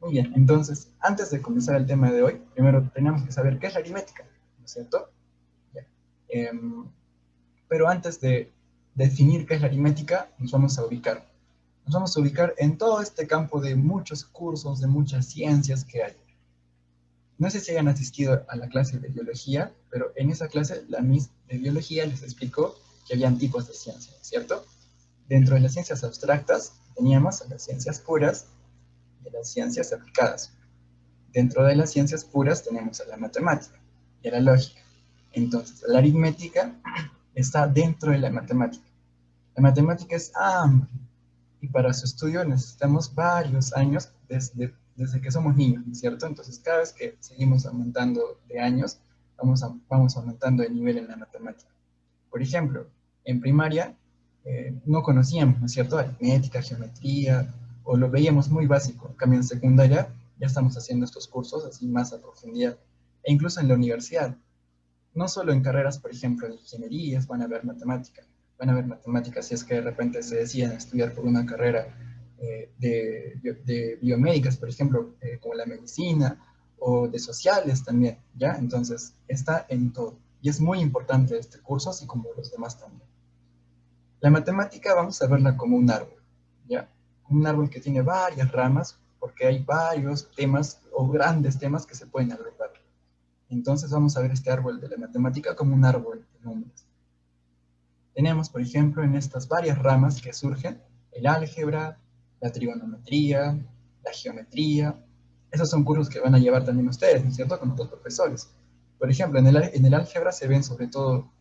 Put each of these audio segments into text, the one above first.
Muy bien, entonces, antes de comenzar el tema de hoy, primero tenemos que saber qué es la aritmética, ¿no es cierto? Ya. Em, pero antes de definir qué es la aritmética, nos vamos a ubicar. Nos vamos a ubicar en todo este campo de muchos cursos, de muchas ciencias que hay. No sé si hayan asistido a la clase de biología, pero en esa clase la Miss de biología les explicó que habían tipos de ciencias, ¿cierto? Dentro de las ciencias abstractas teníamos a las ciencias puras y las ciencias aplicadas. Dentro de las ciencias puras tenemos a la matemática y a la lógica. Entonces, la aritmética está dentro de la matemática. La matemática es amplia y para su estudio necesitamos varios años desde que somos niños, ¿cierto? Entonces, cada vez que seguimos aumentando de años, vamos aumentando de nivel en la matemática. Por ejemplo, en primaria no conocíamos, ¿no es cierto?, aritmética, geometría, o lo veíamos muy básico. En cambio, en secundaria ya estamos haciendo estos cursos así más a profundidad. E incluso en la universidad, no solo en carreras, por ejemplo, de ingenierías, van a haber matemáticas si es que de repente se deciden estudiar por una carrera de biomédicas, por ejemplo, como la medicina, o de sociales también, ¿ya? Entonces, está en todo. Y es muy importante este curso, así como los demás también. La matemática vamos a verla como un árbol, ¿ya? Un árbol que tiene varias ramas, porque hay varios temas o grandes temas que se pueden agrupar. Entonces vamos a ver este árbol de la matemática como un árbol de números. Tenemos, por ejemplo, en estas varias ramas que surgen, el álgebra, la trigonometría, la geometría. Esos son cursos que van a llevar también ustedes, ¿no es cierto?, con otros profesores. Por ejemplo, en el álgebra se ven sobre todo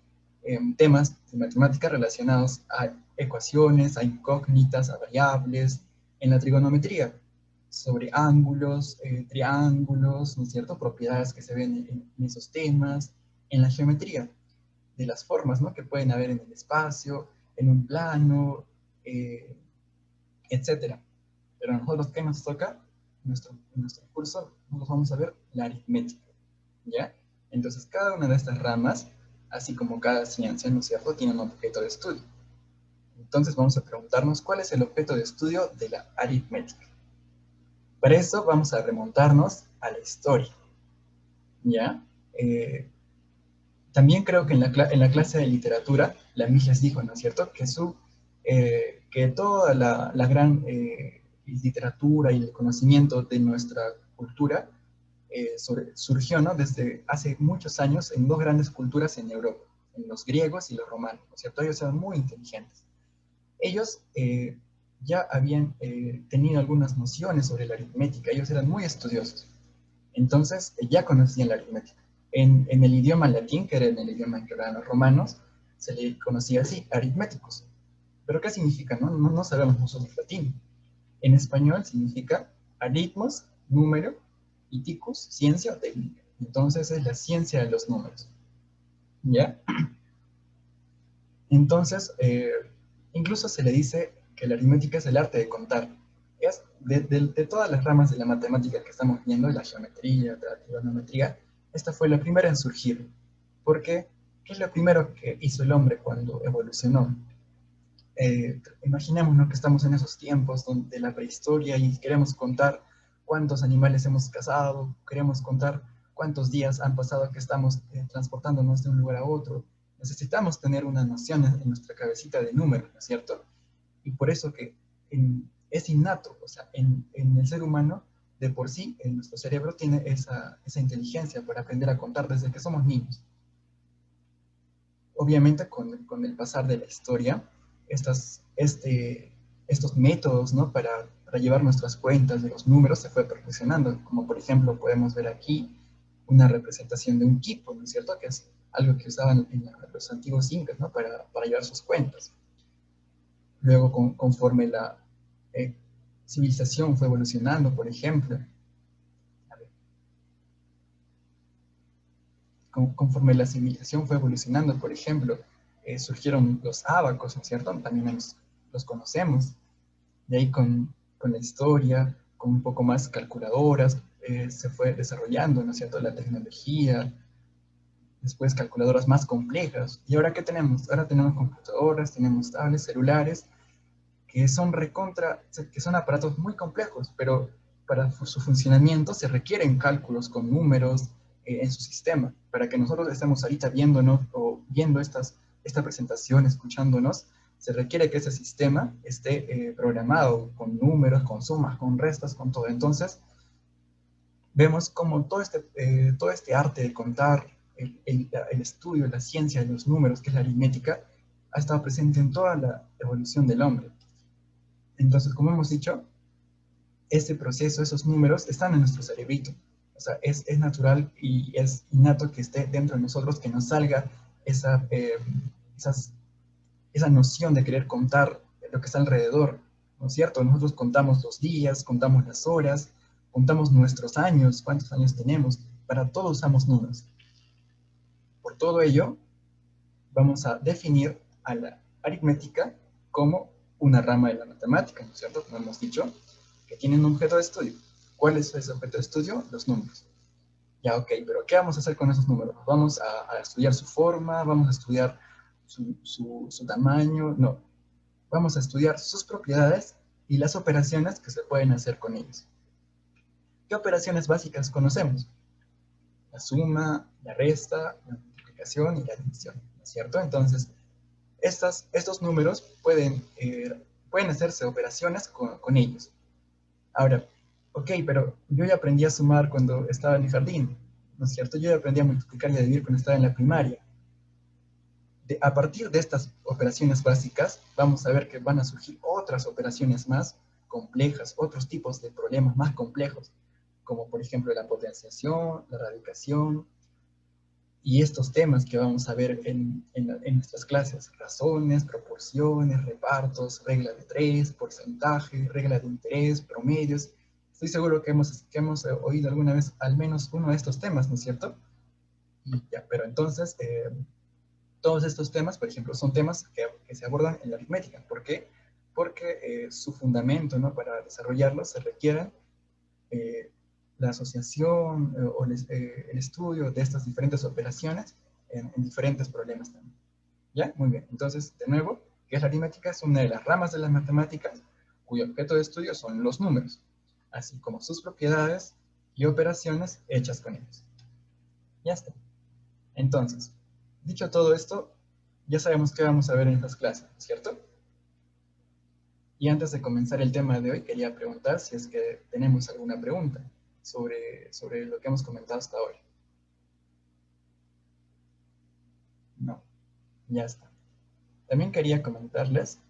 temas de matemáticas relacionados a ecuaciones, a incógnitas, a variables. En la trigonometría, sobre ángulos, triángulos, ¿no es cierto?, propiedades que se ven en esos temas. En la geometría, de las formas, ¿no?, que pueden haber en el espacio, en un plano, eh, etcétera. Pero a nosotros, ¿qué nos toca? En nuestro curso nos vamos a ver la aritmética, ¿ya? Entonces, cada una de estas ramas, así como cada ciencia, ¿no es cierto?, tiene un objeto de estudio. Entonces, vamos a preguntarnos cuál es el objeto de estudio de la aritmética. Para eso, vamos a remontarnos a la historia, ¿ya? También creo que en la clase de literatura, la Miss les dijo, ¿no es cierto?, que toda la gran literatura y el conocimiento de nuestra cultura surgió, ¿no?, desde hace muchos años en dos grandes culturas en Europa, en los griegos y los romanos, ¿no es cierto? Ellos eran muy inteligentes. Ellos ya habían tenido algunas nociones sobre la aritmética, ellos eran muy estudiosos. Entonces, ya conocían la aritmética. En el idioma latín, que era en el idioma que hablaban los romanos, se le conocía así, aritméticos. ¿Pero qué significa? No sabemos nosotros latín. En español significa aritmos, número, y ticus, ciencia o técnica. Entonces es la ciencia de los números. ¿Ya? Entonces, incluso se le dice que la aritmética es el arte de contar. Es de todas las ramas de la matemática que estamos viendo, la geometría, la trigonometría, esta fue la primera en surgir. ¿Por qué? ¿Qué es lo primero que hizo el hombre cuando evolucionó? Imaginémonos que estamos en esos tiempos de la prehistoria y queremos contar cuántos animales hemos cazado, queremos contar cuántos días han pasado que estamos transportándonos de un lugar a otro. Necesitamos tener una noción en nuestra cabecita de números, ¿no es cierto? Y por eso que es innato, o sea, en el ser humano, de por sí, en nuestro cerebro tiene esa inteligencia para aprender a contar desde que somos niños. Obviamente con el pasar de la historia, estos métodos, ¿no?, para llevar nuestras cuentas de los números se fue perfeccionando, como por ejemplo podemos ver aquí una representación de un quipo, ¿no es cierto?, que es algo que usaban los antiguos incas, ¿no?, para llevar sus cuentas. Luego, conforme la eh, civilización fue evolucionando, por ejemplo, conforme la civilización fue evolucionando, por ejemplo, surgieron los ábacos, ¿no es cierto? También los conocemos. De ahí con la historia, con un poco más calculadoras, se fue desarrollando, ¿no es cierto?, la tecnología, después calculadoras más complejas. ¿Y ahora qué tenemos? Ahora tenemos computadoras, tenemos tablets, celulares, que son aparatos muy complejos, pero para su funcionamiento se requieren cálculos con números en su sistema. Para que nosotros estemos ahorita viéndonos o viendo esta presentación, escuchándonos, se requiere que ese sistema esté programado con números, con sumas, con restas, con todo. Entonces, vemos como todo este arte de contar, el estudio, la ciencia de los números, que es la aritmética, ha estado presente en toda la evolución del hombre. Entonces, como hemos dicho, ese proceso, esos números están en nuestro cerebrito. O sea, es natural y es innato que esté dentro de nosotros, que nos salga esa noción de querer contar lo que está alrededor, ¿no es cierto? Nosotros contamos los días, contamos las horas, contamos nuestros años, cuántos años tenemos, para todo usamos números. Por todo ello, vamos a definir a la aritmética como una rama de la matemática, ¿no es cierto? Como hemos dicho, que tienen un objeto de estudio. ¿Cuál es ese objeto de estudio? Los números. Ya, ok, pero ¿qué vamos a hacer con esos números? ¿Vamos a estudiar su forma? ¿Vamos a estudiar su tamaño? No. Vamos a estudiar sus propiedades y las operaciones que se pueden hacer con ellos. ¿Qué operaciones básicas conocemos? La suma, la resta, la multiplicación y la división, ¿no es cierto? Entonces, estos números pueden hacerse operaciones con ellos. Ahora, ok, pero yo ya aprendí a sumar cuando estaba en el jardín, ¿no es cierto? Yo ya aprendí a multiplicar y a dividir cuando estaba en la primaria. A partir de estas operaciones básicas, vamos a ver que van a surgir otras operaciones más complejas, otros tipos de problemas más complejos, como por ejemplo la potenciación, la radicación, y estos temas que vamos a ver en nuestras clases: razones, proporciones, repartos, regla de 3, porcentaje, regla de interés, promedios. Estoy seguro que hemos oído alguna vez al menos uno de estos temas, ¿no es cierto? Y ya, pero entonces, todos estos temas, por ejemplo, son temas que se abordan en la aritmética. ¿Por qué? Porque su fundamento, ¿no?, para desarrollarlos se requiere la asociación o el estudio de estas diferentes operaciones en diferentes problemas también. ¿Ya? Muy bien. Entonces, de nuevo, ¿qué es la aritmética? Es una de las ramas de las matemáticas cuyo objeto de estudio son los números, así como sus propiedades y operaciones hechas con ellos. Ya está. Entonces, dicho todo esto, ya sabemos qué vamos a ver en estas clases, ¿cierto? Y antes de comenzar el tema de hoy, quería preguntar si es que tenemos alguna pregunta sobre lo que hemos comentado hasta hoy. No, ya está. También quería comentarles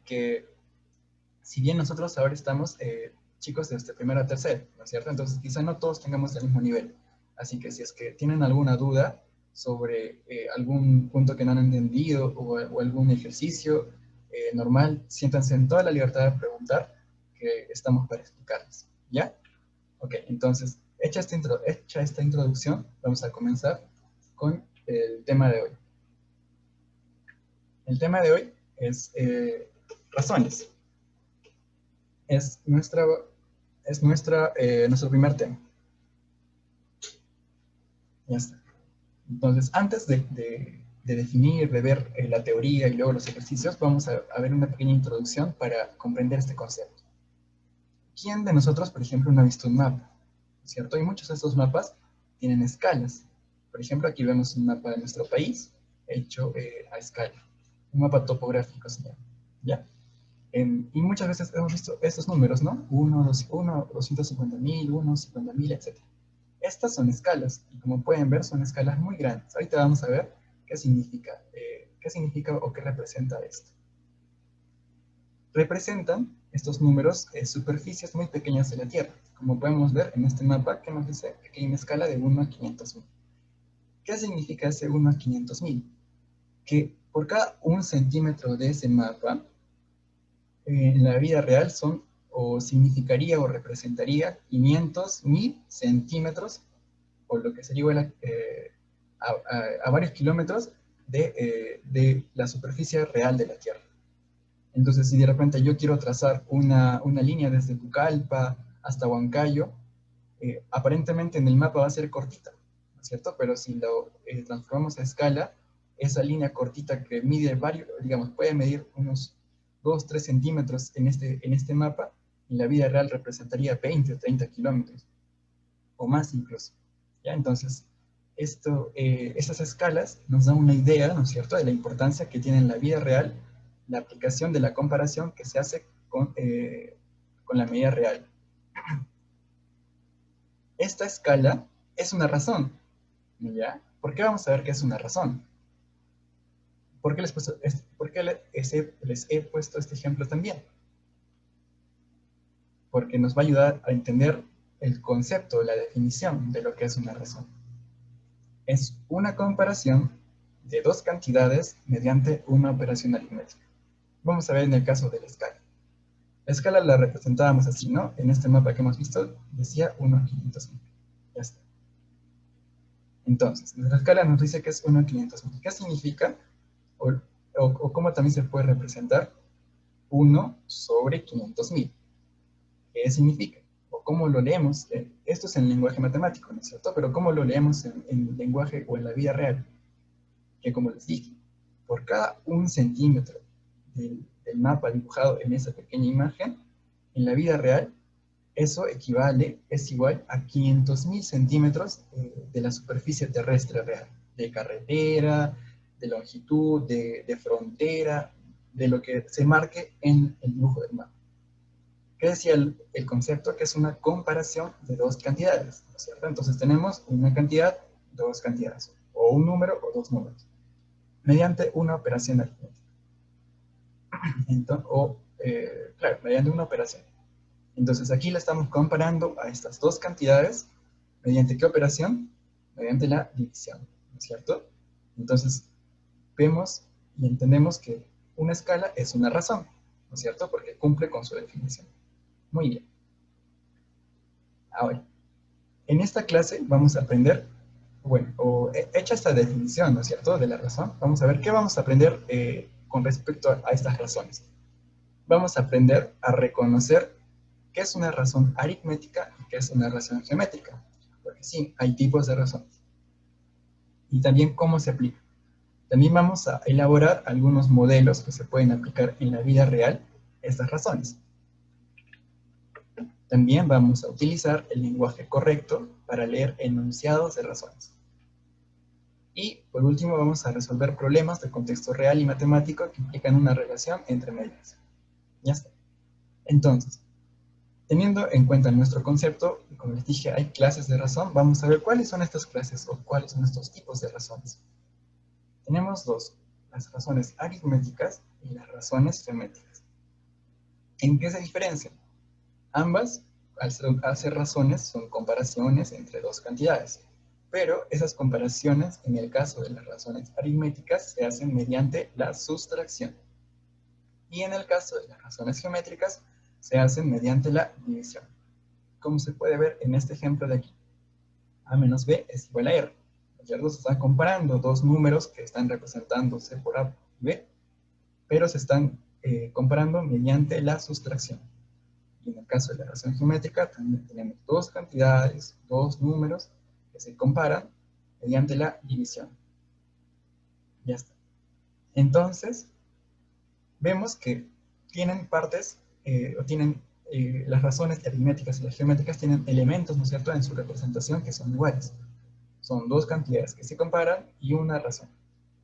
que si bien nosotros ahora estamos chicos desde primero a tercero, ¿no es cierto? Entonces quizá no todos tengamos el mismo nivel. Así que si es que tienen alguna duda sobre algún punto que no han entendido o algún ejercicio normal, siéntanse en toda la libertad de preguntar, que estamos para explicarles. ¿Ya? Ok, entonces, hecha esta introducción, vamos a comenzar con el tema de hoy. El tema de hoy es razones. Es nuestro primer tema. Ya está. Entonces, antes de definir, de ver la teoría y luego los ejercicios, vamos a ver una pequeña introducción para comprender este concepto. ¿Quién de nosotros, por ejemplo, no ha visto un mapa? ¿Cierto? Y muchos de estos mapas tienen escalas. Por ejemplo, aquí vemos un mapa de nuestro país hecho a escala. Un mapa topográfico se llama. ¿Ya? Y muchas veces hemos visto estos números, ¿no? 1, 250.000, 1, 50.000, etc. Estas son escalas, y como pueden ver, son escalas muy grandes. Ahorita vamos a ver qué significa o qué representa esto. Representan estos números superficies muy pequeñas de la Tierra, como podemos ver en este mapa que nos dice que hay una escala de 1 a 500.000. ¿Qué significa ese 1 a 500.000? Que por cada 1 centímetro de ese mapa, en la vida real significaría o representaría 500.000 centímetros, o lo que sería igual a varios kilómetros de la superficie real de la Tierra. Entonces, si de repente yo quiero trazar una línea desde Pucallpa hasta Huancayo, aparentemente en el mapa va a ser cortita, ¿no es cierto? Pero si lo transformamos a escala, esa línea cortita que mide puede medir unos 2-3 centímetros en este mapa, En la vida real representaría 20 o 30 kilómetros, o más incluso. ¿Ya? Entonces, estas escalas nos dan una idea, ¿no es cierto?, de la importancia que tiene en la vida real la aplicación de la comparación que se hace con la medida real. Esta escala es una razón, ¿ya? ¿Por qué vamos a ver que es una razón? ¿Por qué les he puesto este ejemplo también? Porque nos va a ayudar a entender el concepto, la definición de lo que es una razón. Es una comparación de dos cantidades mediante una operación aritmética. Vamos a ver en el caso de la escala. La escala la representábamos así, ¿no? En este mapa que hemos visto decía 1 a 500.000. Ya está. Entonces, nuestra escala nos dice que es 1 a 500.000. ¿Qué significa? O cómo también se puede representar 1 sobre 500.000. ¿Qué significa? O cómo lo leemos. Esto es en lenguaje matemático, ¿no es cierto? Pero cómo lo leemos en lenguaje o en la vida real. Que como les dije, por cada 1 centímetro del mapa dibujado en esa pequeña imagen, en la vida real, eso es igual a 500.000 centímetros de la superficie terrestre real, de carretera, de longitud, de frontera, de lo que se marque en el dibujo del mapa. ¿Qué decía el concepto? Que es una comparación de dos cantidades, ¿no es cierto? Entonces tenemos una cantidad, dos cantidades, o un número o dos números, mediante una operación aritmética. Claro, mediante una operación. Entonces aquí la estamos comparando a estas dos cantidades, ¿mediante qué operación? Mediante la división, ¿no es cierto? Entonces vemos y entendemos que una escala es una razón, ¿no es cierto? Porque cumple con su definición. Muy bien. Ahora, en esta clase vamos a aprender, bueno, hecha esta definición, ¿no es cierto?, de la razón, vamos a ver qué vamos a aprender con respecto a estas razones. Vamos a aprender a reconocer qué es una razón aritmética y qué es una razón geométrica. Porque sí, hay tipos de razones. Y también cómo se aplica. También vamos a elaborar algunos modelos que se pueden aplicar en la vida real estas razones. También vamos a utilizar el lenguaje correcto para leer enunciados de razones. Y por último vamos a resolver problemas de contexto real y matemático que implican una relación entre medidas. Ya está. Entonces, teniendo en cuenta nuestro concepto, y como les dije, hay clases de razón, vamos a ver cuáles son estas clases o cuáles son estos tipos de razones. Tenemos dos, las razones aritméticas y las razones geométricas. ¿En qué se diferencian? Ambas, al ser razones, son comparaciones entre dos cantidades, pero esas comparaciones, en el caso de las razones aritméticas, se hacen mediante la sustracción. Y en el caso de las razones geométricas, se hacen mediante la división. Como se puede ver en este ejemplo de aquí. A menos B es igual a R. Se están comparando dos números que están representándose por A y B, pero se están comparando mediante la sustracción. Y en el caso de la razón geométrica, también tenemos dos cantidades, dos números, que se comparan mediante la división. Ya está. Entonces, vemos que tienen partes, las razones aritméticas y las geométricas tienen elementos, ¿no es cierto?, en su representación que son iguales. Son dos cantidades que se comparan y una razón.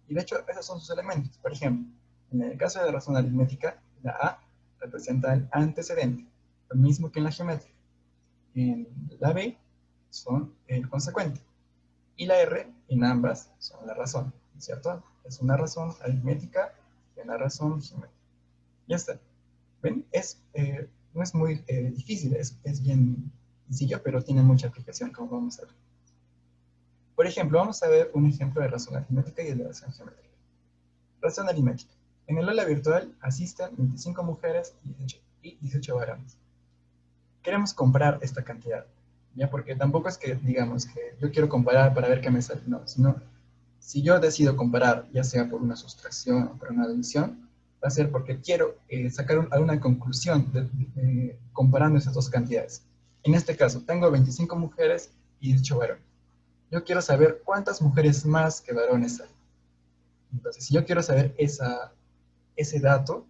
Y de hecho, esos son sus elementos. Por ejemplo, en el caso de la razón aritmética, la A representa el antecedente, lo mismo que en la geométrica. En la B son el consecuente. Y la R en ambas son la razón, ¿cierto? Es una razón aritmética y una razón geométrica. Ya está. ¿Ven? No es muy difícil, es bien sencillo, pero tiene mucha aplicación, como vamos a ver. Por ejemplo, vamos a ver un ejemplo de razón aritmética y de razón geométrica. Razón aritmética. En el aula virtual asisten 25 mujeres y 18 varones. Queremos comparar esta cantidad, ¿ya? Porque tampoco es que digamos que yo quiero comparar para ver qué me sale, no, sino si yo decido comparar, ya sea por una sustracción o por una adición, va a ser porque quiero sacar alguna conclusión comparando esas dos cantidades. En este caso, tengo 25 mujeres y 18 varones. Yo quiero saber cuántas mujeres más que varones hay. Entonces, si yo quiero saber ese dato,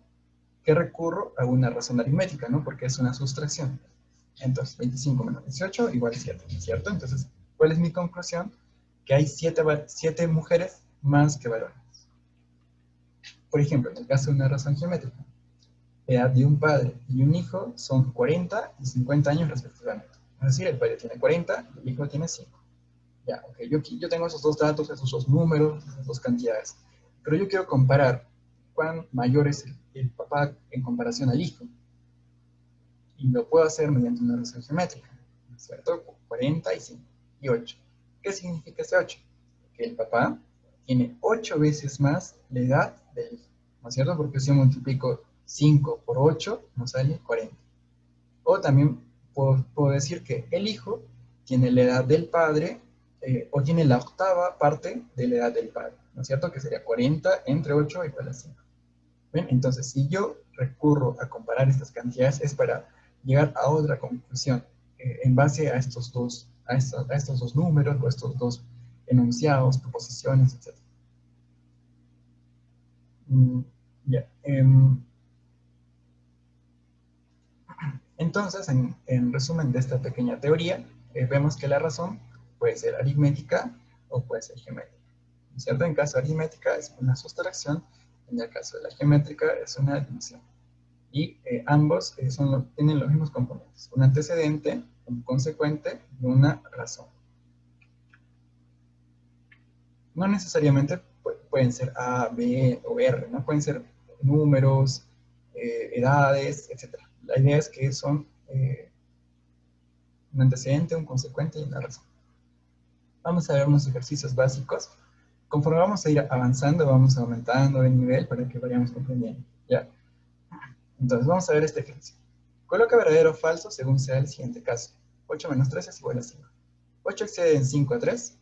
¿qué recurro? A una razón aritmética, ¿no? Porque es una sustracción. Entonces, 25 menos 18 igual a 7, ¿cierto? Entonces, ¿cuál es mi conclusión? Que hay 7 mujeres más que varones. Por ejemplo, en el caso de una razón geométrica, la edad de un padre y un hijo son 40 y 50 años respectivamente. Es decir, el padre tiene 40 y el hijo tiene 5. Ya, ok, yo tengo esos dos datos, esos dos números, esas dos cantidades. Pero yo quiero comparar cuán mayor es el papá en comparación al hijo. Y lo puedo hacer mediante una relación geométrica, ¿no es cierto? 45 y 8. ¿Qué significa ese 8? Que el papá tiene 8 veces más la edad del hijo, ¿no es cierto? Porque si yo multiplico 5 por 8, nos sale 40. O también puedo decir que el hijo tiene la edad del padre, o tiene la octava parte de la edad del padre, ¿no es cierto? Que sería 40 entre 8 igual a 5. ¿Ven? Entonces, si yo recurro a comparar estas cantidades, es para llegar a otra conclusión en base a estos dos números o estos dos enunciados, proposiciones, etc. Ya. Entonces, en resumen de esta pequeña teoría, vemos que la razón puede ser aritmética o puede ser geométrica, ¿no es cierto? En caso de aritmética es una sustracción, en el caso de la geométrica es una adición. Y ambos tienen los mismos componentes, un antecedente, un consecuente y una razón. No necesariamente pueden ser A, B o R, ¿no? Pueden ser números, edades, etc. La idea es que son un antecedente, un consecuente y una razón. Vamos a ver unos ejercicios básicos. Conforme vamos a ir avanzando, vamos aumentando de nivel para que vayamos comprendiendo, ¿ya? Entonces, vamos a ver este ejercicio. Coloca verdadero o falso según sea el siguiente caso. 8 menos 3 es igual a 5. 8 excede en 5 a 3.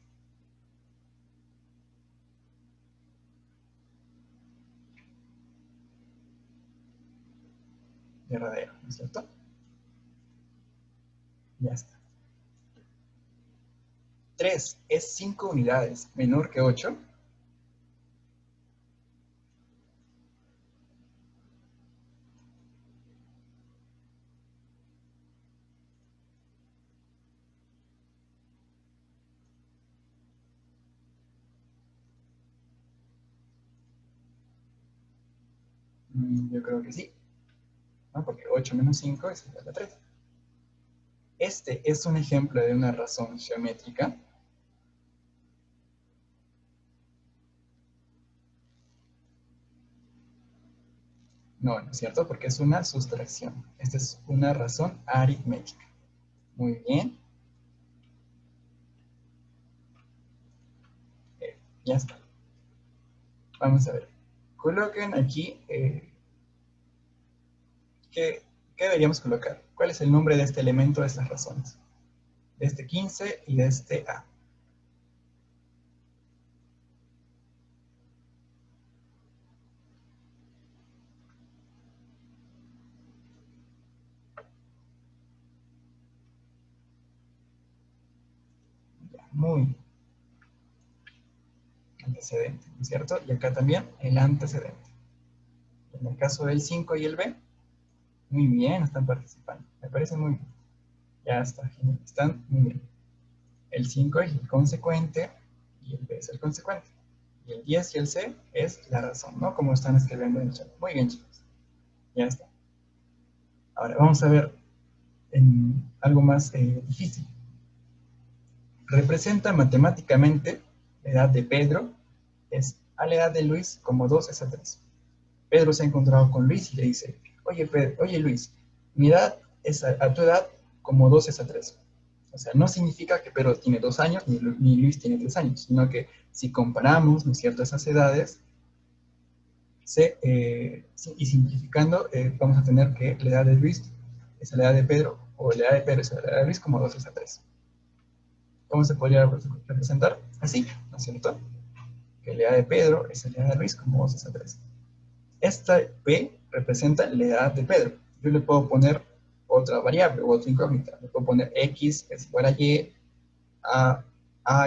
Verdadero, ¿no es cierto? Ya está. 3 es 5 unidades menor que 8. Yo creo que sí, ¿no? Porque 8 menos 5 es igual a 3. Este es un ejemplo de una razón geométrica. No, no es cierto, porque es una sustracción. Esta es una razón aritmética. Muy bien. Ya está. Vamos a ver. Coloquen aquí, ¿qué deberíamos colocar? ¿Cuál es el nombre de este elemento de estas razones? De este 15 y de este A. Ya, muy bien. Antecedente, ¿no es cierto? Y acá también el antecedente. En el caso del 5 y el B, muy bien, están participando. Me parece muy bien. Ya está, genial. Están muy bien. El 5 es el consecuente y el B es el consecuente. Y el 10 y el C es la razón, ¿no? Como están escribiendo en el chat. Muy bien, chicos. Ya está. Ahora vamos a ver algo más difícil. Representa matemáticamente la edad de Pedro es a la edad de Luis como 2 es a 3. Pedro se ha encontrado con Luis y le dice, oye Luis, mi edad es a tu edad como 2 es a 3. O sea, no significa que Pedro tiene 2 años ni Luis tiene 3 años, sino que si comparamos, ¿no es cierto?, esas edades, y simplificando, vamos a tener que la edad de Luis es la edad de Pedro, o la edad de Pedro es la edad de Luis como 2 es a 3. ¿Cómo se podría representar? Así, ¿no es cierto? Que la edad de Pedro es la edad de Luis como 2 es a 3. Esta P representa la edad de Pedro. Yo le puedo poner otra variable o otra incógnita. Le puedo poner X es igual a Y, A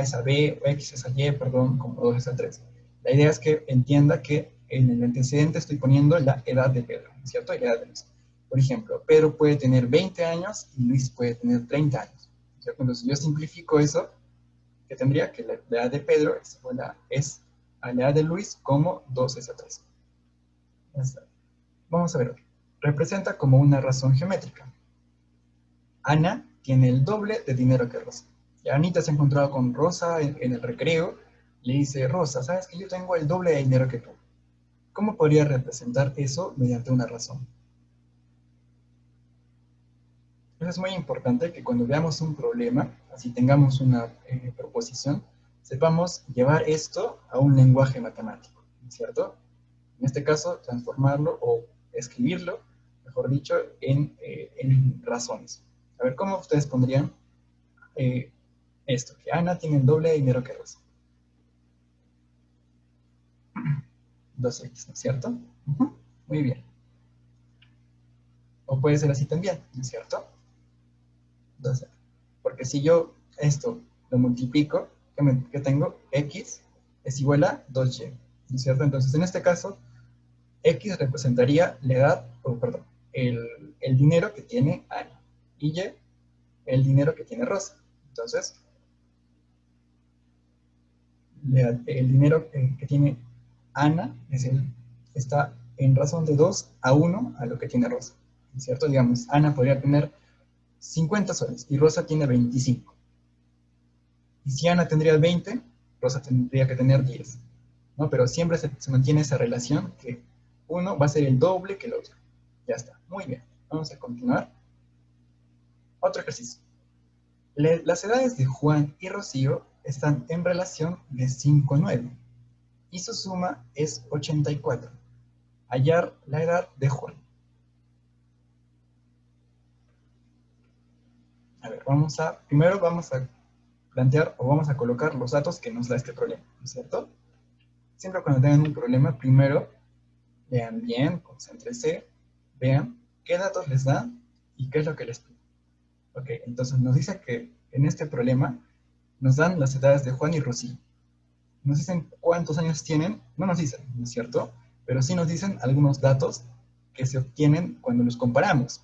es a B, o X es a Y, perdón, como 2 es a 3. La idea es que entienda que en el antecedente estoy poniendo la edad de Pedro, ¿no es cierto? Y la edad de Luis. Por ejemplo, Pedro puede tener 20 años y Luis puede tener 30 años, ¿no es cierto? Entonces yo simplifico eso, que tendría que la edad de Pedro es a la edad de Luis como 2 es a 3. Ya está. Vamos a ver otro. Representa como una razón geométrica. Ana tiene el doble de dinero que Rosa. Y Anita se ha encontrado con Rosa en el recreo. Le dice, Rosa, ¿sabes que yo tengo el doble de dinero que tú? ¿Cómo podría representar eso mediante una razón? Entonces es muy importante que cuando veamos un problema, así tengamos una proposición, sepamos llevar esto a un lenguaje matemático, ¿cierto? En este caso, transformarlo o escribirlo, mejor dicho, en razones. A ver, ¿cómo ustedes pondrían esto? Que Ana tiene el doble de dinero que Rosa. 2x, ¿no es cierto? Muy bien. O puede ser así también, ¿no es cierto? 2x. Porque si yo esto lo multiplico, ¿qué tengo? X es igual a 2y, ¿no es cierto? Entonces, en este caso, X representaría la edad, perdón, el dinero que tiene Ana. Y Y, el dinero que tiene Rosa. Entonces, el dinero que tiene Ana está en razón de 2 a 1 a lo que tiene Rosa. ¿Cierto? Digamos, Ana podría tener 50 soles y Rosa tiene 25. Y si Ana tendría 20, Rosa tendría que tener 10. ¿No? Pero siempre se mantiene esa relación que uno va a ser el doble que el otro. Ya está. Muy bien. Vamos a continuar. Otro ejercicio. Las edades de Juan y Rocío están en relación de 5 a 9 y su suma es 84. Hallar la edad de Juan. A ver, primero vamos a plantear o vamos a colocar los datos que nos da este problema, ¿no es cierto? Siempre cuando tengan un problema, primero vean bien, concéntrense, vean qué datos les da y qué es lo que les pide. Ok, entonces nos dice que en este problema nos dan las edades de Juan y Rocío. Nos dicen cuántos años tienen, no nos dicen, ¿no es cierto? Pero sí nos dicen algunos datos que se obtienen cuando los comparamos.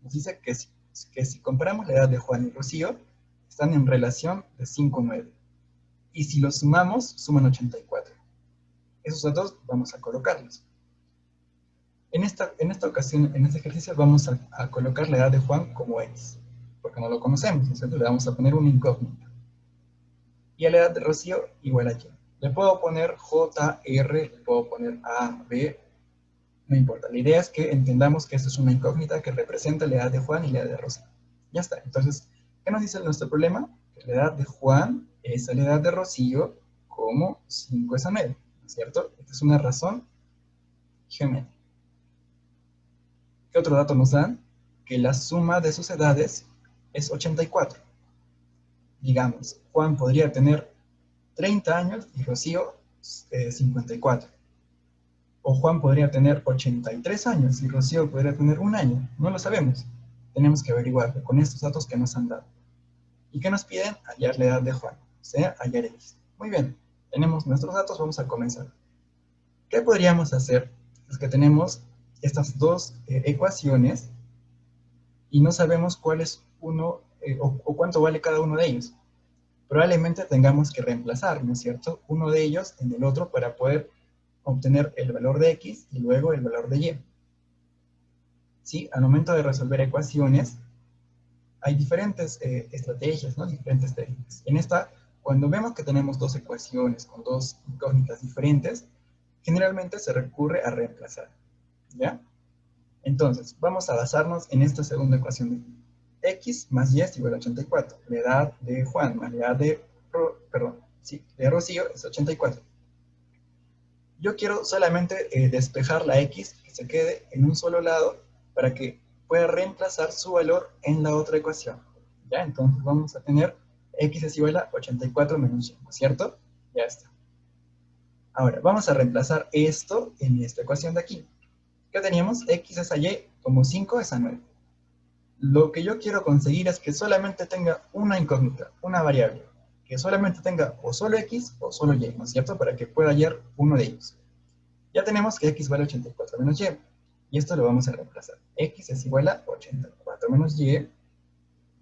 Nos dice que si comparamos la edad de Juan y Rocío, están en relación de 5 a 9. Y si los sumamos, suman 84. Esos datos vamos a colocarlos. En esta ocasión, en este ejercicio, vamos a colocar la edad de Juan como X, porque no lo conocemos, ¿no es cierto? Le vamos a poner una incógnita. Y a la edad de Rocío, igual a Y. Le puedo poner J, R, le puedo poner A, B, no importa. La idea es que entendamos que esto es una incógnita que representa la edad de Juan y la edad de Rocío. Ya está. Entonces, ¿qué nos dice nuestro problema? Que la edad de Juan es a la edad de Rocío como 5 es a 9, ¿no es cierto? Esta es una razón geométrica. ¿Qué otro dato nos dan? Que la suma de sus edades es 84. Digamos, Juan podría tener 30 años y Rocío 54. O Juan podría tener 83 años y Rocío podría tener 1 año. No lo sabemos. Tenemos que averiguarlo con estos datos que nos han dado. ¿Y qué nos piden? Hallar la edad de Juan, o sea, hallar X. Muy bien, tenemos nuestros datos, vamos a comenzar. ¿Qué podríamos hacer? Es que tenemos estas dos ecuaciones y no sabemos cuál es uno o cuánto vale cada uno de ellos. Probablemente tengamos que reemplazar, ¿no es cierto?, uno de ellos en el otro para poder obtener el valor de X y luego el valor de Y. ¿Sí? Al momento de resolver ecuaciones, hay diferentes estrategias, ¿no? Diferentes técnicas. En esta, cuando vemos que tenemos dos ecuaciones con dos incógnitas diferentes, generalmente se recurre a reemplazar, ¿ya? Entonces, vamos a basarnos en esta segunda ecuación de X más Y es igual a 84. La edad de Juan más la edad de, de Rocío es 84. Yo quiero solamente despejar la X, que se quede en un solo lado, para que pueda reemplazar su valor en la otra ecuación. ¿Ya? Entonces vamos a tener X es igual a 84 menos Y, ¿no es cierto? Ya está. Ahora, vamos a reemplazar esto en esta ecuación de aquí. ¿Qué teníamos? X es a Y como 5 es a 9. Lo que yo quiero conseguir es que solamente tenga una incógnita, una variable, que solamente tenga o solo X o solo Y, ¿no es cierto? Para que pueda hallar uno de ellos. Ya tenemos que x vale 84 menos y. Y esto lo vamos a reemplazar. X es igual a 84 menos y.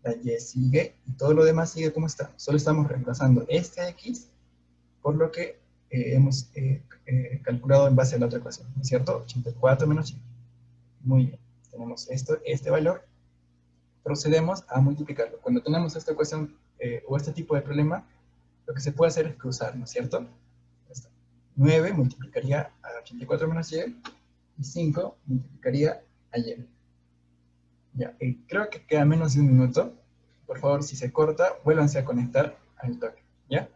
La y sigue y todo lo demás sigue como está. Solo estamos reemplazando este x por lo que hemos calculado en base a la otra ecuación, ¿no es cierto? 84 menos y. Muy bien. Tenemos este valor. Procedemos a multiplicarlo. Cuando tenemos esta ecuación o este tipo de problema, lo que se puede hacer es cruzar, ¿no es cierto? 9 multiplicaría a 84 menos y 5 multiplicaría a y. Ya, creo que queda menos de un minuto. Por favor, si se corta, vuélvanse a conectar al toque, ¿ya?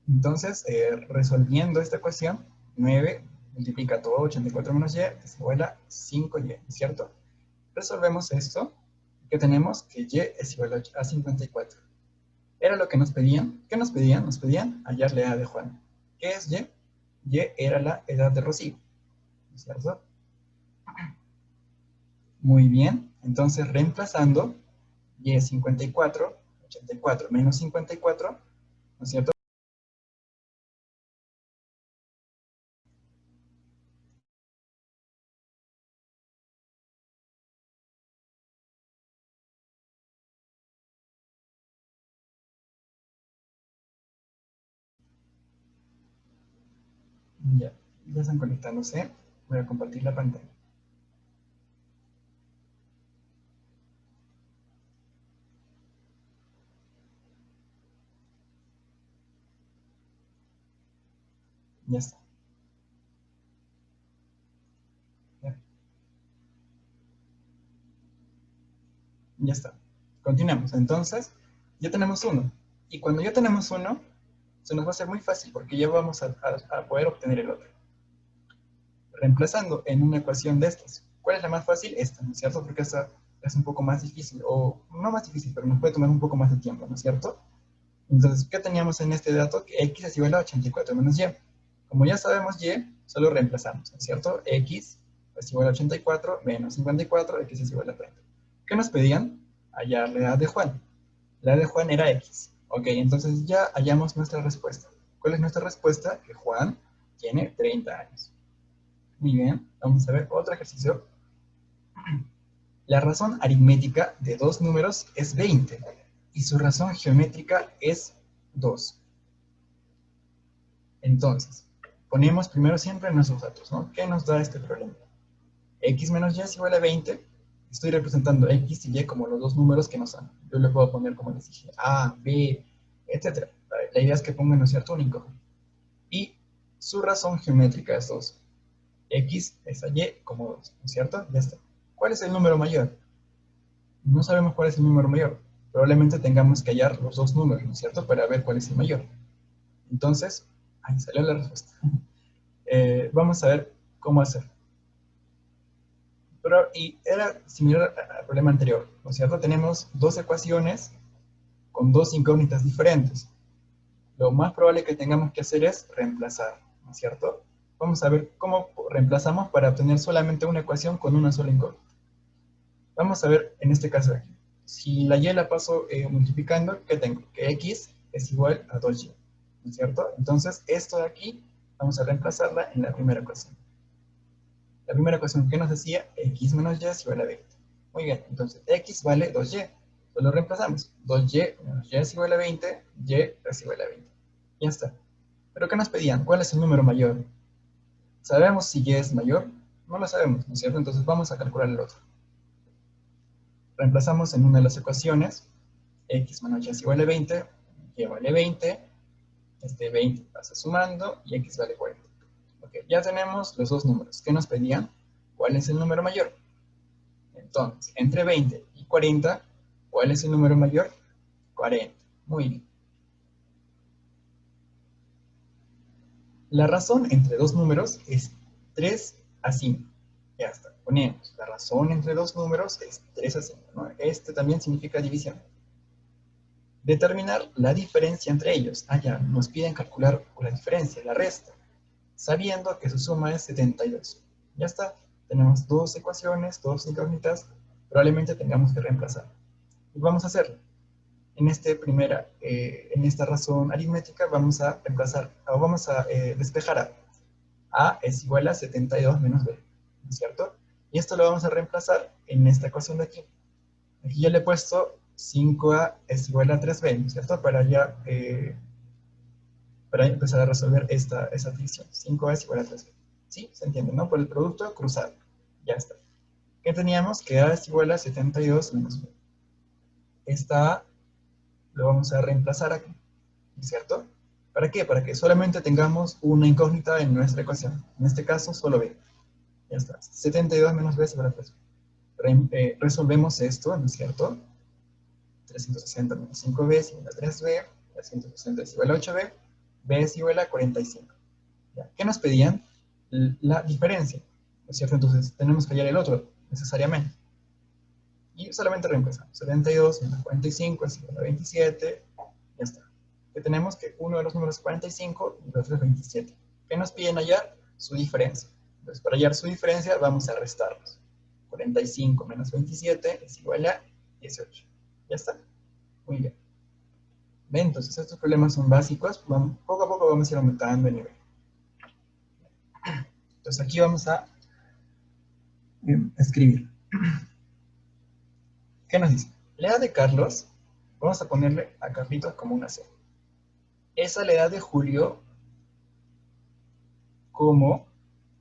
Entonces, resolviendo esta ecuación, 9 multiplica todo 84 menos y es igual a 5y, ¿cierto? Resolvemos esto, que tenemos que y es igual a 54. Era lo que nos pedían. ¿Qué nos pedían? Nos pedían hallar la edad de Juan. ¿Qué es y? Y era la edad de Rocío, ¿cierto? Muy bien, entonces reemplazando, y es 54, 84 menos 54, ¿no es cierto? Ya, ya están conectándose. Voy a compartir la pantalla. Ya está. Ya, ya está. Continuamos. Entonces, ya tenemos uno. Y cuando ya tenemos uno, se nos va a hacer muy fácil porque ya vamos a poder obtener el otro. Reemplazando en una ecuación de estas. ¿Cuál es la más fácil? Esta, ¿no es cierto? Porque esta es un poco más difícil, o no más difícil, pero nos puede tomar un poco más de tiempo, ¿no es cierto? Entonces, ¿qué teníamos en este dato? Que x es igual a 84 menos y. Como ya sabemos y, solo reemplazamos, ¿no es cierto? X es igual a 84 menos 54, x es igual a 30. ¿Qué nos pedían? Hallar la edad de Juan. La edad de Juan era x. Ok, entonces ya hallamos nuestra respuesta. ¿Cuál es nuestra respuesta? Que Juan tiene 30 años. Muy bien, vamos a ver otro ejercicio. La razón aritmética de dos números es 20 y su razón geométrica es 2. Entonces, ponemos primero siempre nuestros datos, ¿no? ¿Qué nos da este problema? X menos y es igual a 20. Estoy representando X y Y como los dos números que nos dan. Yo le puedo poner, como les dije, A, B, etc. La idea es que pongan, ¿no es cierto?, un incógnito. Y su razón geométrica es 2. X es a Y como 2, ¿no es cierto? Ya está. ¿Cuál es el número mayor? No sabemos cuál es el número mayor. Probablemente tengamos que hallar los dos números, ¿no es cierto?, para ver cuál es el mayor. Entonces, ahí salió la respuesta. Vamos a ver cómo hacer. Y era similar al problema anterior, ¿no es cierto? Tenemos dos ecuaciones con dos incógnitas diferentes. Lo más probable que tengamos que hacer es reemplazar, ¿no es cierto? Vamos a ver cómo reemplazamos para obtener solamente una ecuación con una sola incógnita. Vamos a ver en este caso aquí. Si la y la paso multiplicando, ¿qué tengo? Que x es igual a 2y, ¿no es cierto? Entonces, esto de aquí, vamos a reemplazarla en la primera ecuación. La primera ecuación que nos decía, x menos y es igual a 20. Muy bien, entonces, x vale 2y. Lo reemplazamos. 2y menos y es igual a 20, y es igual a 20. Ya está. ¿Pero qué nos pedían? ¿Cuál es el número mayor? ¿Sabemos si y es mayor? No lo sabemos, ¿no es cierto? Entonces, vamos a calcular el otro. Reemplazamos en una de las ecuaciones, x menos y es igual a 20, y vale 20, este 20 pasa sumando, y x vale 40. Ok, ya tenemos los dos números. ¿Qué nos pedían? ¿Cuál es el número mayor? Entonces, entre 20 y 40, ¿cuál es el número mayor? 40. Muy bien. La razón entre dos números es 3 a 5. Ya está, ponemos. La razón entre dos números es 3 a 5, ¿no? Este también significa división. Determinar la diferencia entre ellos. Ah, ya, nos piden calcular la diferencia, la resta, sabiendo que su suma es 72. Ya está, tenemos dos ecuaciones, dos incógnitas, probablemente tengamos que reemplazar. Y vamos a hacerlo. en esta razón aritmética vamos a reemplazar, o vamos a despejar a. A es igual a 72 menos B, ¿no es cierto? Y esto lo vamos a reemplazar en esta ecuación de aquí. Aquí ya le he puesto 5A es igual a 3B, ¿no es cierto? Para empezar a resolver esa fricción. 5A es igual a 3B. ¿Sí? ¿Se entiende, no? Por el producto cruzado. Ya está. ¿Qué teníamos? Que A es igual a 72 menos B. Esta A lo vamos a reemplazar aquí, ¿no es cierto? ¿Para qué? Para que solamente tengamos una incógnita en nuestra ecuación. En este caso, solo B. Ya está. 72 menos B es igual a 3B. Resolvemos esto, ¿no es cierto? 360 menos 5B es igual a 3B. 360 es igual a 8B. B es igual a 45. ¿Ya? ¿Qué nos pedían? La diferencia, ¿no es cierto? Entonces tenemos que hallar el otro, necesariamente. Y solamente reemplazamos. 72 menos 45 es igual a 27. Ya está. Que tenemos que uno de los números es 45 y el otro es 27. ¿Qué nos piden hallar? Su diferencia. Entonces, para hallar su diferencia, vamos a restarlos. 45 menos 27 es igual a 18. ¿Ya está? Muy bien. ¿Ven? Entonces, estos problemas son básicos. Poco a poco vamos a ir aumentando el nivel. Entonces, aquí vamos a escribir. ¿Qué nos dice? La edad de Carlos, vamos a ponerle a Carlitos como una C. Es a la edad de Julio como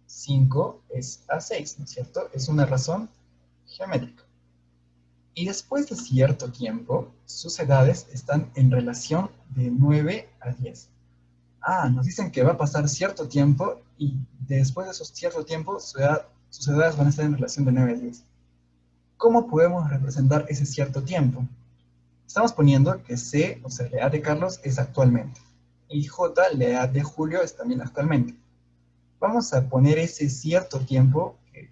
5 es a 6, ¿no es cierto? Es una razón geométrica. Y después de cierto tiempo, sus edades están en relación de 9 a 10. Ah, nos dicen que va a pasar cierto tiempo y después de esos cierto tiempo sus edades van a estar en relación de 9 a 10. ¿Cómo podemos representar ese cierto tiempo? Estamos poniendo que C, o sea, la edad de Carlos, es actualmente. Y J, la edad de Julio, es también actualmente. Vamos a poner ese cierto tiempo que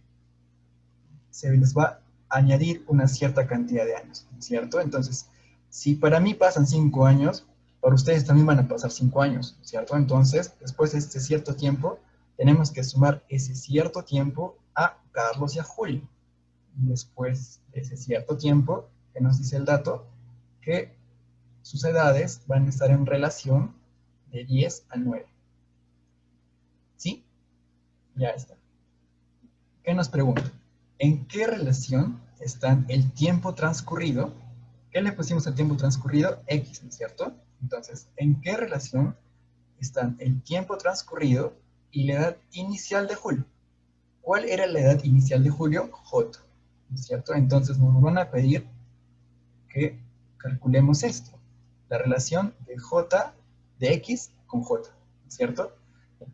se les va a añadir una cierta cantidad de años, ¿cierto? Entonces, si para mí pasan 5 años, para ustedes también van a pasar 5 años, ¿cierto? Entonces, después de este cierto tiempo, tenemos que sumar ese cierto tiempo a Carlos y a Julio. Y después de ese cierto tiempo, que nos dice el dato, que sus edades van a estar en relación de 10 a 9. ¿Sí? Ya está. ¿Qué nos pregunta? ¿En qué relación están el tiempo transcurrido? ¿Qué le pusimos al tiempo transcurrido? X, ¿no es cierto? Entonces, ¿en qué relación están el tiempo transcurrido y la edad inicial de Julio? ¿Cuál era la edad inicial de Julio? J, ¿no es cierto? Entonces nos van a pedir que calculemos esto, la relación de J de X con J, ¿no es cierto?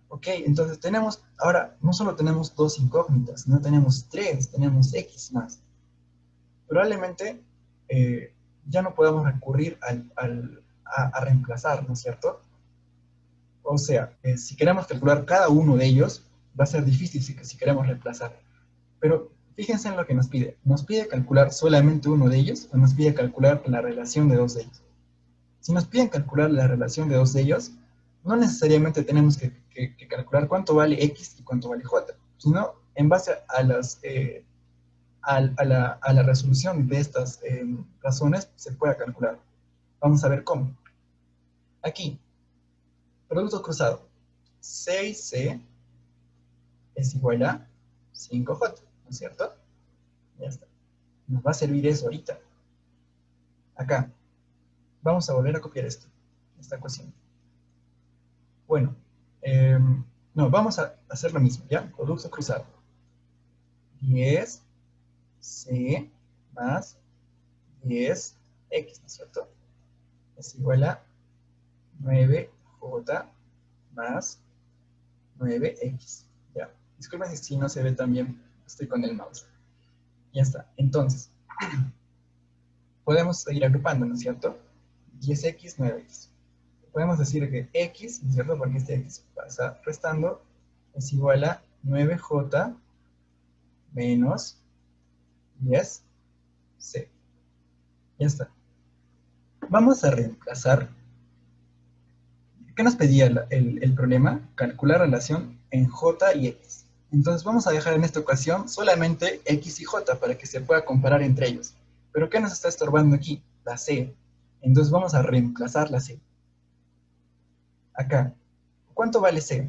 Ok, entonces tenemos, ahora no solo tenemos dos incógnitas, sino tenemos tres, tenemos X más. Probablemente ya no podamos recurrir a reemplazar, ¿no es cierto? O sea, si queremos calcular cada uno de ellos, va a ser difícil si queremos reemplazar. Pero fíjense en lo que nos pide. ¿Nos pide calcular solamente uno de ellos o nos pide calcular la relación de dos de ellos? Si nos piden calcular la relación de dos de ellos, no necesariamente tenemos que calcular cuánto vale X y cuánto vale J, sino en base a la resolución de estas razones se pueda calcular. Vamos a ver cómo. Aquí, producto cruzado. 6C es igual a 5J, ¿no es cierto? Ya está. Nos va a servir eso ahorita. Acá. Vamos a volver a copiar esta ecuación. Bueno, no, vamos a hacer lo mismo, ¿ya? Producto cruzado. 10C más 10X, ¿no es cierto? Es igual a 9J más 9X, ¿ya? Disculpen si no se ve tan bien, estoy con el mouse. Ya está, entonces, podemos seguir agrupando, ¿no es cierto? 10X, 9X. Podemos decir que X, ¿no es cierto? Porque este X pasa restando, es igual a 9J menos 10C. Ya está. Vamos a reemplazar. ¿Qué nos pedía el problema? Calcular relación en J y X. Entonces vamos a dejar en esta ocasión solamente X y J para que se pueda comparar entre ellos. ¿Pero qué nos está estorbando aquí? La C. Entonces vamos a reemplazar la C. Acá, ¿cuánto vale C?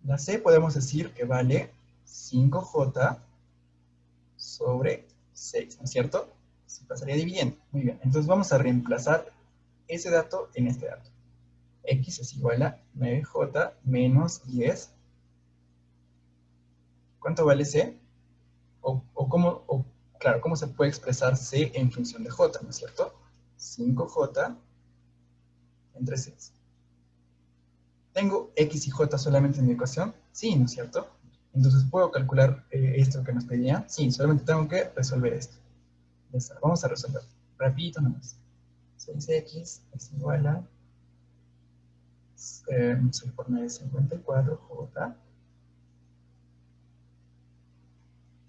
La C podemos decir que vale 5J sobre 6, ¿no es cierto? Se pasaría dividiendo. Muy bien, entonces vamos a reemplazar ese dato en este dato. X es igual a 9J menos 10. ¿Cuánto vale C? Claro, ¿cómo se puede expresar C en función de J, ¿no es cierto? 5J entre 6. ¿Tengo X y J solamente en mi ecuación? Sí, ¿no es cierto? Entonces, ¿puedo calcular esto que nos pedían? Sí, solamente tengo que resolver esto. Ya está, vamos a resolver. Rapidito nomás. 6X es igual a 6 por 9 es 54J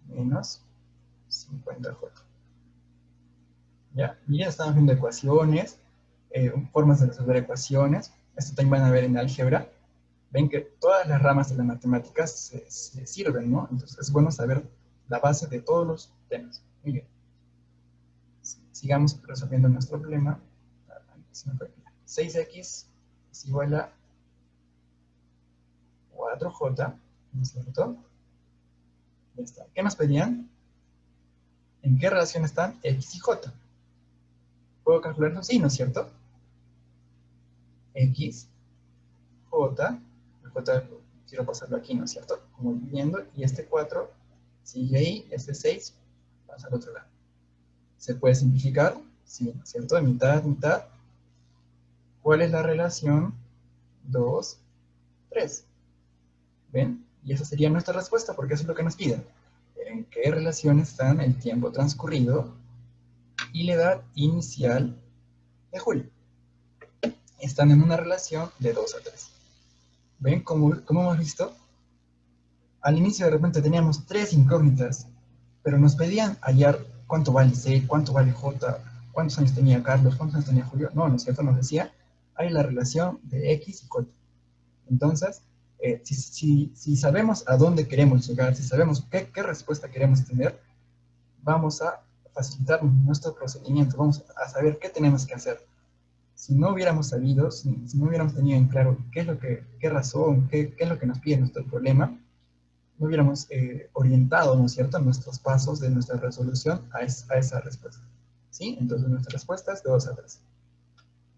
menos 50J. ¿Ya? Y ya estamos viendo ecuaciones, formas de resolver ecuaciones. Esto también van a ver en álgebra. Ven que todas las ramas de la matemática se sirven, ¿no? Entonces es bueno saber la base de todos los temas. Muy bien. Sigamos resolviendo nuestro problema. 6X es igual a 4J, ¿no es cierto? Ya está. ¿Qué nos pedían? ¿En qué relación están X y J? ¿Puedo calcularlo? Sí, ¿no es cierto? X, J, el J quiero pasarlo aquí, ¿no es cierto? Como viendo, y este 4 sigue ahí, este 6 pasa al otro lado. ¿Se puede simplificar? Sí, ¿no es cierto? De mitad, mitad. ¿Cuál es la relación? 2, 3. ¿Ven? Y esa sería nuestra respuesta, porque eso es lo que nos piden. ¿En qué relación están el tiempo transcurrido y la edad inicial de Julio? Están en una relación de 2 a 3. ¿Ven cómo hemos visto? Al inicio de repente teníamos 3 incógnitas, pero nos pedían hallar cuánto vale C, cuánto vale J, cuántos años tenía Carlos, cuántos años tenía Julio. No, ¿no es cierto? Nos decía, hay la relación de X y J. Entonces, si sabemos a dónde queremos llegar, si sabemos qué respuesta queremos tener, vamos a facilitar nuestro procedimiento, vamos a saber qué tenemos que hacer. Si no hubiéramos sabido, si no hubiéramos tenido en claro qué razón, qué es lo que nos pide nuestro problema, no hubiéramos orientado, ¿no es cierto?, nuestros pasos de nuestra resolución a esa respuesta. ¿Sí? Entonces nuestra respuesta es de 2 a 3.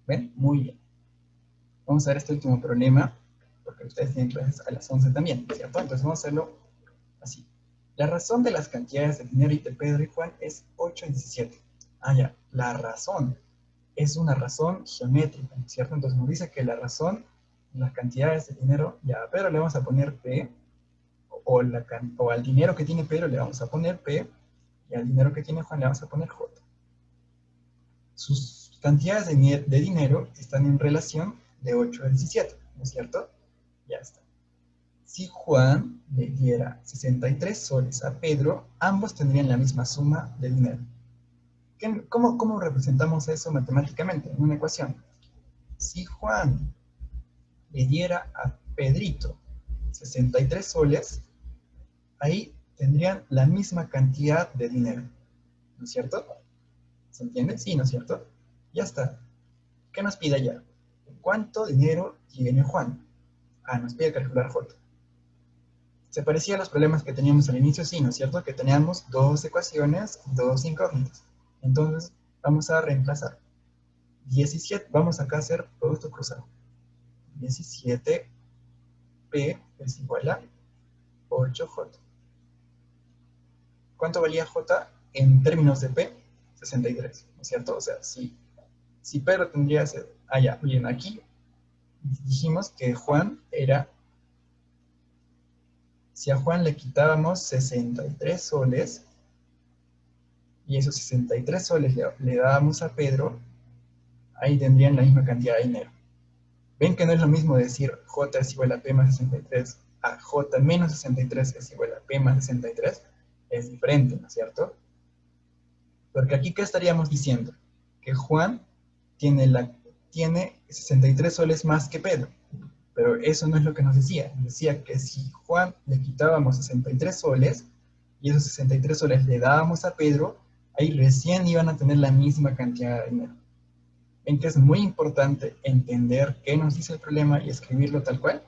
¿Ven? Muy bien. Vamos a ver este último problema, porque ustedes tienen clases a las 11 también, ¿cierto? Entonces vamos a hacerlo así. La razón de las cantidades de dinero de Pedro y Juan es 8 y 17. Ah, ya. La razón es una razón geométrica, ¿cierto? Entonces nos dice que la razón, las cantidades de dinero, ya a Pedro le vamos a poner P, o al dinero que tiene Pedro le vamos a poner P, y al dinero que tiene Juan le vamos a poner J. Sus cantidades de dinero están en relación de 8 a 17, ¿no es cierto? Ya está. Si Juan le diera 63 soles a Pedro, ambos tendrían la misma suma de dinero. ¿Cómo representamos eso matemáticamente en una ecuación? Si Juan le diera a Pedrito 63 soles, ahí tendrían la misma cantidad de dinero, ¿no es cierto? ¿Se entiende? Sí, ¿no es cierto? Ya está. ¿Qué nos pide allá? ¿Cuánto dinero tiene Juan? Ah, nos pide calcular J. ¿Se parecía a los problemas que teníamos al inicio? Sí, ¿no es cierto? Que teníamos dos ecuaciones, dos incógnitas. Entonces, vamos a reemplazar. 17, vamos acá a hacer producto cruzado. 17P es igual a 8J. ¿Cuánto valía J en términos de P? 63, ¿no es cierto? O sea, si Pedro tendría que ser... Ah, ya, bien, aquí dijimos que Juan era... Si a Juan le quitábamos 63 soles, y esos 63 soles le dábamos a Pedro, ahí tendrían la misma cantidad de dinero. Ven que no es lo mismo decir J es igual a P más 63 a J menos 63 es igual a P más 63. Es diferente, ¿no es cierto? Porque aquí, ¿qué estaríamos diciendo? Que Juan tiene 63 soles más que Pedro. Pero eso no es lo que nos decía. Decía que si Juan le quitábamos 63 soles, y esos 63 soles le dábamos a Pedro, ahí recién iban a tener la misma cantidad de dinero. ¿Ven que es muy importante entender qué nos dice el problema y escribirlo tal cual?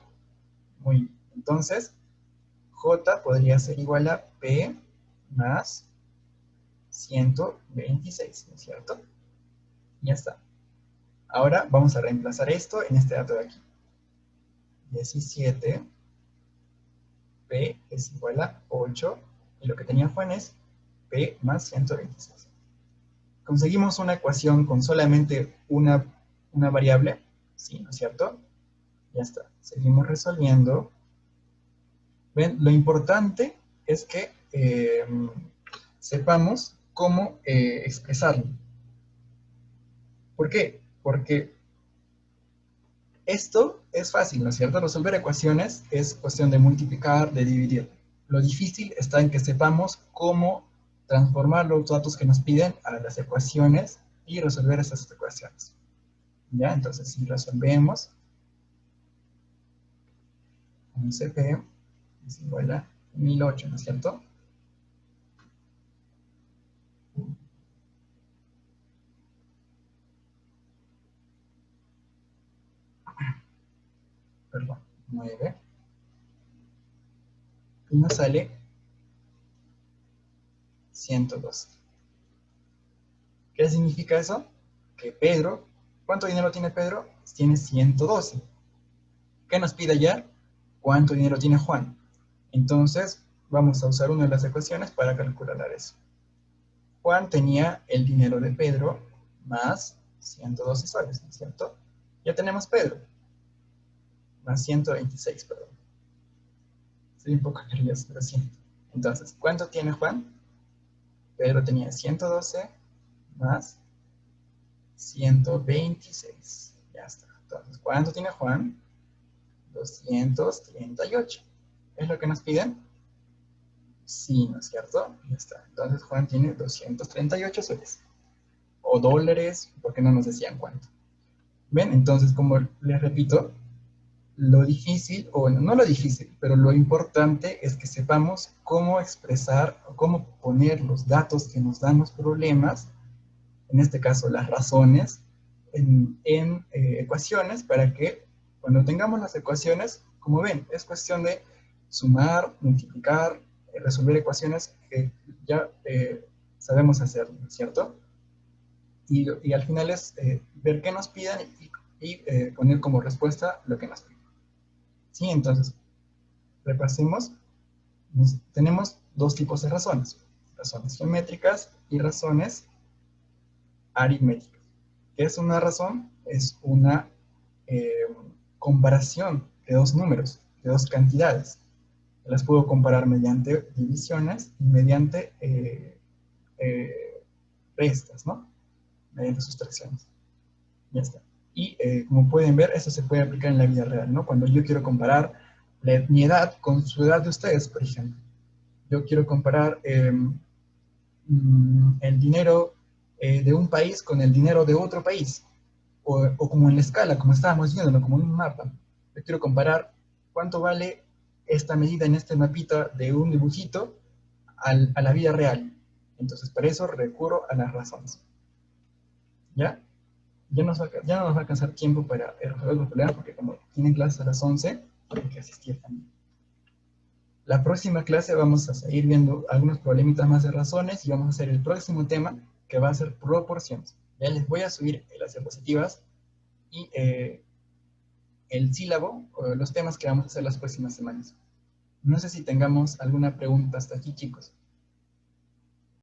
Muy bien. Entonces, J podría ser igual a P más 126, ¿no es cierto? Ya está. Ahora vamos a reemplazar esto en este dato de aquí. 17, P es igual a 8, y lo que tenía Juan es P más 126. ¿Conseguimos una ecuación con solamente una variable? Sí, ¿no es cierto? Ya está. Seguimos resolviendo. ¿Ven? Lo importante es que sepamos cómo expresarlo. ¿Por qué? Porque esto es fácil, ¿no es cierto? Resolver ecuaciones es cuestión de multiplicar, de dividir. Lo difícil está en que sepamos cómo transformar los datos que nos piden a las ecuaciones y resolver esas ecuaciones. ¿Ya? Entonces, si resolvemos, 11p es igual a 1008, ¿no es cierto? Perdón, 9. Y nos sale 112. ¿Qué significa eso? Que Pedro, ¿cuánto dinero tiene Pedro? Tiene 112. ¿Qué nos pide ayer? ¿Cuánto dinero tiene Juan? Entonces, vamos a usar una de las ecuaciones para calcular eso. Juan tenía el dinero de Pedro más 112 soles, ¿no es cierto? Ya tenemos Pedro, más 126, perdón. Estoy un poco nervioso, lo siento. Entonces, ¿cuánto tiene Juan? Pedro tenía 112 más 126. Ya está. Entonces, ¿cuánto tiene Juan? 238. ¿Es lo que nos piden? Sí, ¿no es cierto? Ya está. Entonces Juan tiene 238 soles. O dólares, porque no nos decían cuánto. ¿Ven? Entonces, como les repito, lo difícil, o bueno, no lo difícil, pero lo importante es que sepamos cómo expresar o cómo poner los datos que nos dan los problemas, en este caso las razones, en ecuaciones para que cuando tengamos las ecuaciones, como ven, es cuestión de sumar, multiplicar, resolver ecuaciones que ya sabemos hacer, ¿cierto? Y al final es ver qué nos piden y poner como respuesta lo que nos piden. ¿Sí? Entonces, repasemos. Tenemos dos tipos de razones. Razones geométricas y razones aritméticas. ¿Qué es una razón? Es una comparación de dos números, de dos cantidades. Las puedo comparar mediante divisiones y mediante restas, ¿no? Mediante sustracciones. Ya está. Y como pueden ver, eso se puede aplicar en la vida real, ¿no? Cuando yo quiero comparar mi edad con su edad de ustedes, por ejemplo. Yo quiero comparar el dinero de un país con el dinero de otro país. O como en la escala, como estábamos viendo, ¿no? Como en un mapa. Yo quiero comparar cuánto vale esta medida en este mapita de un dibujito a la vida real. Entonces, para eso recurro a las razones. ¿Ya? Ya no nos va a alcanzar tiempo para resolver los problemas porque como tienen clases a las 11, hay que asistir también. La próxima clase vamos a seguir viendo algunos problemitas más de razones y vamos a hacer el próximo tema que va a ser proporciones. Ya les voy a subir las diapositivas y el sílabo o los temas que vamos a hacer las próximas semanas. No sé si tengamos alguna pregunta hasta aquí, chicos.